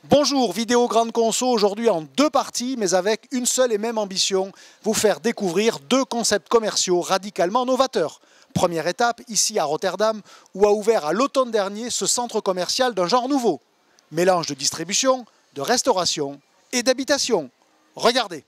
Bonjour, vidéo grande conso aujourd'hui en deux parties, mais avec une seule et même ambition, vous faire découvrir deux concepts commerciaux radicalement novateurs. Première étape, ici à Rotterdam, où a ouvert à l'automne dernier ce centre commercial d'un genre nouveau. Mélange de distribution, de restauration et d'habitation. Regardez.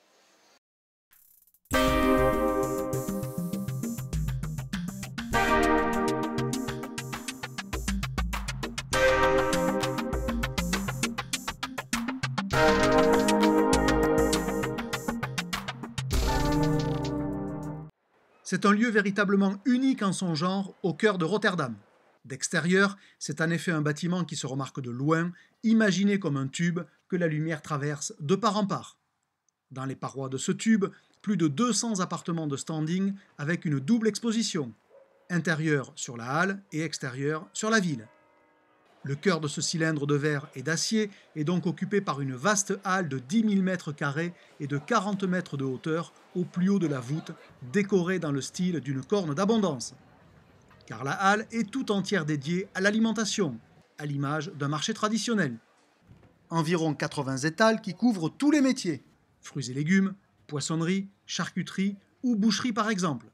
C'est un lieu véritablement unique en son genre au cœur de Rotterdam. D'extérieur, c'est en effet un bâtiment qui se remarque de loin, imaginé comme un tube que la lumière traverse de part en part. Dans les parois de ce tube, plus de 200 appartements de standing avec une double exposition, intérieur sur la halle et extérieur sur la ville. Le cœur de ce cylindre de verre et d'acier est donc occupé par une vaste halle de 10 000 mètres carrés et de 40 mètres de hauteur au plus haut de la voûte, décorée dans le style d'une corne d'abondance. Car la halle est tout entière dédiée à l'alimentation, à l'image d'un marché traditionnel. Environ 80 étals qui couvrent tous les métiers, fruits et légumes, poissonnerie, charcuterie ou boucherie par exemple.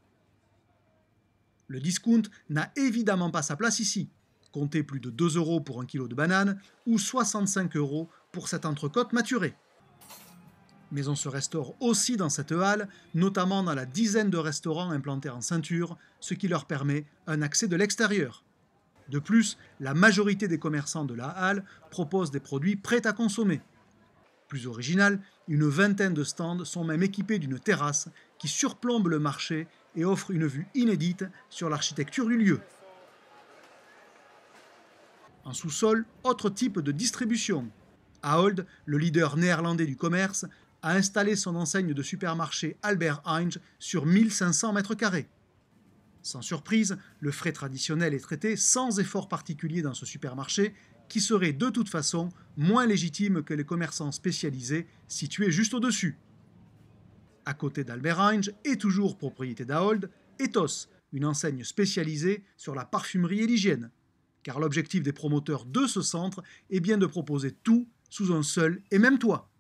Le discount n'a évidemment pas sa place ici. Comptez plus de 2 € pour un kilo de bananes ou 65 € pour cette entrecôte maturée. Mais on se restaure aussi dans cette halle, notamment dans la dizaine de restaurants implantés en ceinture, ce qui leur permet un accès de l'extérieur. De plus, la majorité des commerçants de la halle proposent des produits prêts à consommer. Plus original, une vingtaine de stands sont même équipés d'une terrasse qui surplombe le marché et offre une vue inédite sur l'architecture du lieu. En sous-sol, autre type de distribution. Ahold, le leader néerlandais du commerce, a installé son enseigne de supermarché Albert Heijn sur 1500 mètres carrés. Sans surprise, le frais traditionnel est traité sans effort particulier dans ce supermarché, qui serait de toute façon moins légitime que les commerçants spécialisés situés juste au-dessus. À côté d'Albert Heijn, et toujours propriété d'Ahold, Ethos, une enseigne spécialisée sur la parfumerie et l'hygiène. Car l'objectif des promoteurs de ce centre est bien de proposer tout sous un seul et même toit.